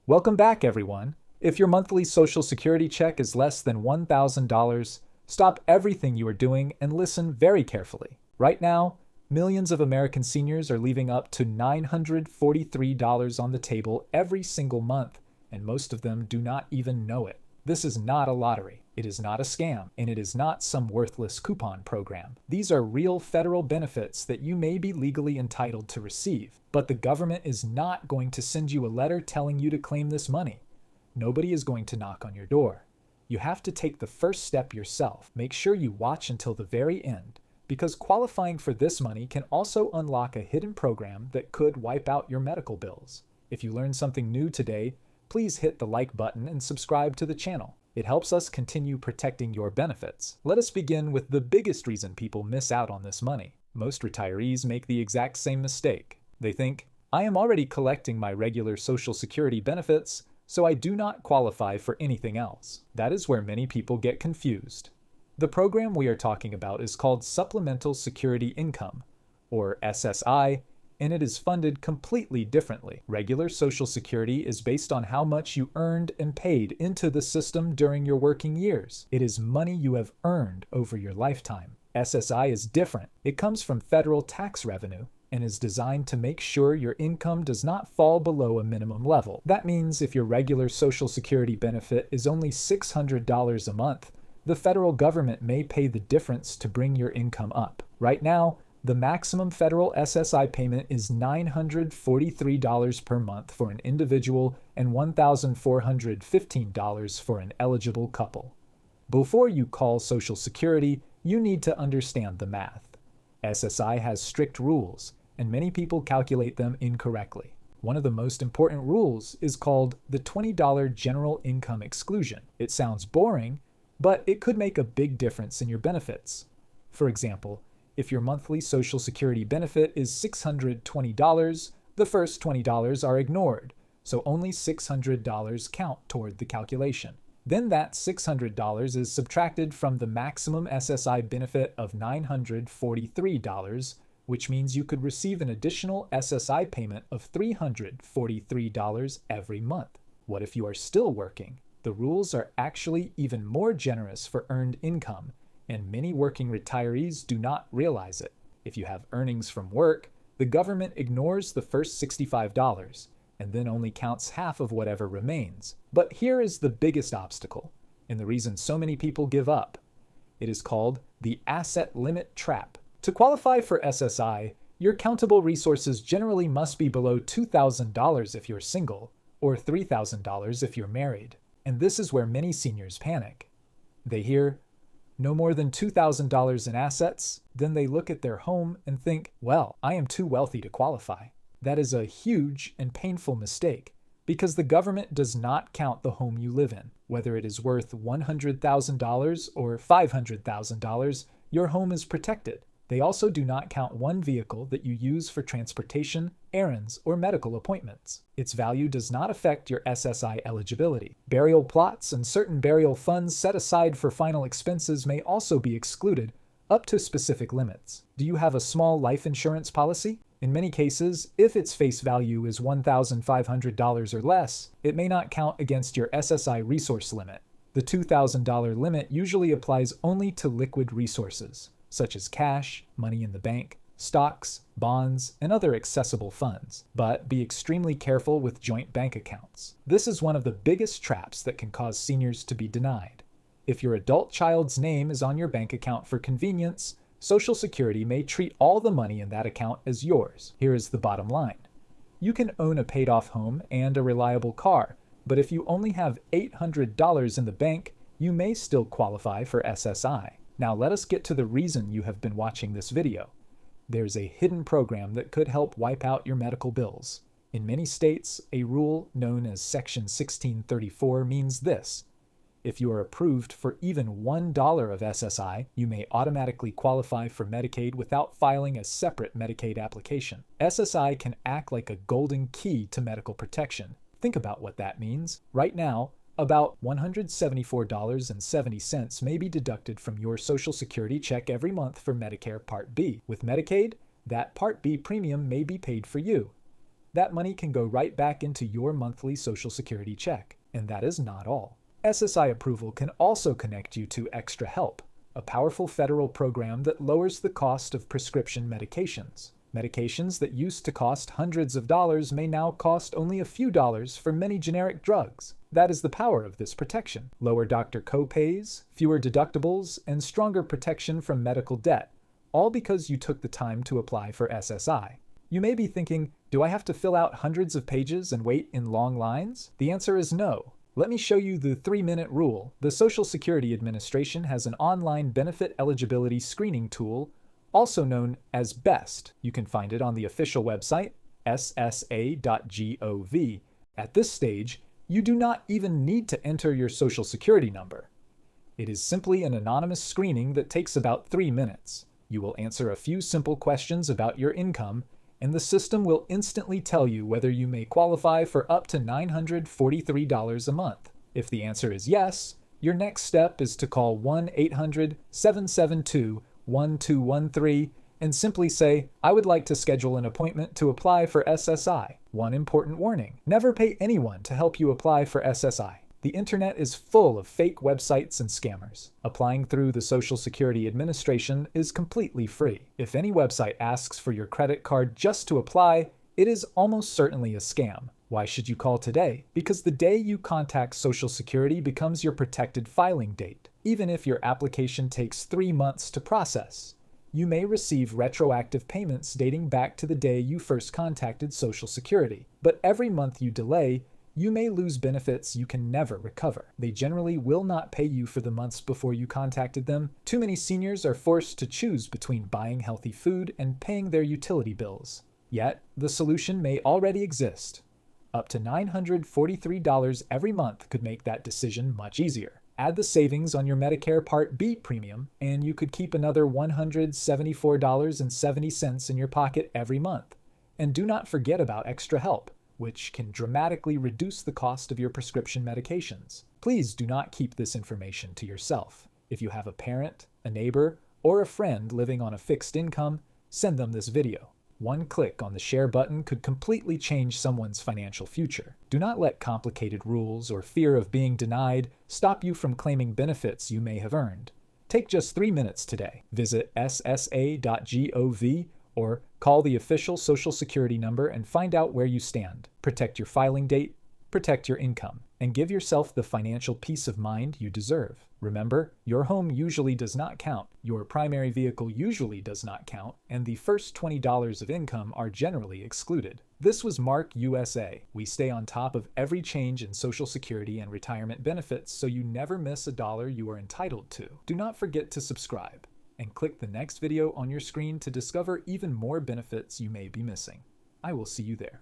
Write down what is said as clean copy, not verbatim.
Welcome back, everyone. If your monthly Social Security check is less than $1,000, stop everything you are doing and listen very carefully. Right now, millions of American seniors are leaving up to $943 on the table every single month, and most of them do not even know it. This is not a lottery. It is not a scam, and it is not some worthless coupon program. These are real federal benefits that you may be legally entitled to receive, but the government is not going to send you a letter telling you to claim this money. Nobody is going to knock on your door. You have to take the first step yourself. Make sure you watch until the very end, because qualifying for this money can also unlock a hidden program that could wipe out your medical bills. If you learned something new today, please hit the like button and subscribe to the channel. It helps us continue protecting your benefits. Let us begin with the biggest reason people miss out on this money. Most retirees make the exact same mistake. They think, I am already collecting my regular Social Security benefits, so I do not qualify for anything else. That is where many people get confused. The program we are talking about is called Supplemental Security Income, or SSI, and it is funded completely differently. Regular Social Security is based on how much you earned and paid into the system during your working years. It is money you have earned over your lifetime. SSI is different. It comes from federal tax revenue and is designed to make sure your income does not fall below a minimum level. That means if your regular Social Security benefit is only $600 a month, the federal government may pay the difference to bring your income up. Right now, the maximum federal SSI payment is $943 per month for an individual and $1,415 for an eligible couple. Before you call Social Security, you need to understand the math. SSI has strict rules, and many people calculate them incorrectly. One of the most important rules is called the $20 general income exclusion. It sounds boring, but it could make a big difference in your benefits. For example, if your monthly Social Security benefit is $620, the first $20 are ignored, so only $600 count toward the calculation. Then that $600 is subtracted from the maximum SSI benefit of $943, which means you could receive an additional SSI payment of $343 every month. What if you are still working? The rules are actually even more generous for earned income, and many working retirees do not realize it. If you have earnings from work, the government ignores the first $65 and then only counts half of whatever remains. But here is the biggest obstacle, and the reason so many people give up. It is called the asset limit trap. To qualify for SSI, your countable resources generally must be below $2,000 if you're single, or $3,000 if you're married. And this is where many seniors panic. They hear, no more than $2,000 in assets, then they look at their home and think, well, I am too wealthy to qualify. That is a huge and painful mistake, because the government does not count the home you live in. Whether it is worth $100,000 or $500,000, your home is protected. They also do not count one vehicle that you use for transportation, errands, or medical appointments. Its value does not affect your SSI eligibility. Burial plots and certain burial funds set aside for final expenses may also be excluded, up to specific limits. Do you have a small life insurance policy? In many cases, if its face value is $1,500 or less, it may not count against your SSI resource limit. The $2,000 limit usually applies only to liquid resources, such as cash, money in the bank, stocks, bonds, and other accessible funds. But be extremely careful with joint bank accounts. This is one of the biggest traps that can cause seniors to be denied. If your adult child's name is on your bank account for convenience, Social Security may treat all the money in that account as yours. Here is the bottom line. You can own a paid-off home and a reliable car, but if you only have $800 in the bank, you may still qualify for SSI. Now let us get to the reason you have been watching this video. There's a hidden program that could help wipe out your medical bills. In many states, a rule known as Section 1634 means this. If you are approved for even $1 of SSI, you may automatically qualify for Medicaid without filing a separate Medicaid application. SSI can act like a golden key to medical protection. Think about what that means. Right now, about $174.70 may be deducted from your Social Security check every month for Medicare Part B. With Medicaid, that Part B premium may be paid for you. that money can go right back into your monthly Social Security check. And that is not all. SSI approval can also connect you to Extra Help, a powerful federal program that lowers the cost of prescription medications. Medications that used to cost hundreds of dollars may now cost only a few dollars for many generic drugs. That is the power of this protection. Lower doctor copays, fewer deductibles, and stronger protection from medical debt, all because you took the time to apply for SSI. You may be thinking, do I have to fill out hundreds of pages and wait in long lines? The answer is no. Let me show you the 3-minute rule. The Social Security Administration has an online benefit eligibility screening tool, also known as BEST. You can find it on the official website, ssa.gov. At this stage, you do not even need to enter your Social Security number. It is simply an anonymous screening that takes about 3 minutes. You will answer a few simple questions about your income, and the system will instantly tell you whether you may qualify for up to $943 a month. If the answer is yes, your next step is to call 1-800-772-1213 and simply say, I would like to schedule an appointment to apply for SSI. One important warning: never pay anyone to help you apply for SSI. The internet is full of fake websites and scammers. Applying through the Social Security Administration is completely free. If any website asks for your credit card just to apply, it is almost certainly a scam. Why should you call today? Because the day you contact Social Security becomes your protected filing date. Even if your application takes 3 months to process, you may receive retroactive payments dating back to the day you first contacted Social Security. But every month you delay, you may lose benefits you can never recover. They generally will not pay you for the months before you contacted them. Too many seniors are forced to choose between buying healthy food and paying their utility bills. Yet, the solution may already exist. Up to $943 every month could make that decision much easier. Add the savings on your Medicare Part B premium, and you could keep another $174.70 in your pocket every month. And do not forget about Extra Help, which can dramatically reduce the cost of your prescription medications. Please do not keep this information to yourself. If you have a parent, a neighbor, or a friend living on a fixed income, send them this video. One click on the share button could completely change someone's financial future. Do not let complicated rules or fear of being denied stop you from claiming benefits you may have earned. Take just 3 minutes today. Visit ssa.gov or call the official Social Security number and find out where you stand. Protect your filing date, protect your income, and give yourself the financial peace of mind you deserve. Remember, your home usually does not count, your primary vehicle usually does not count, and the first $20 of income are generally excluded. This was Mark USA. We stay on top of every change in Social Security and retirement benefits so you never miss a dollar you are entitled to. Do not forget to subscribe, and click the next video on your screen to discover even more benefits you may be missing. I will see you there.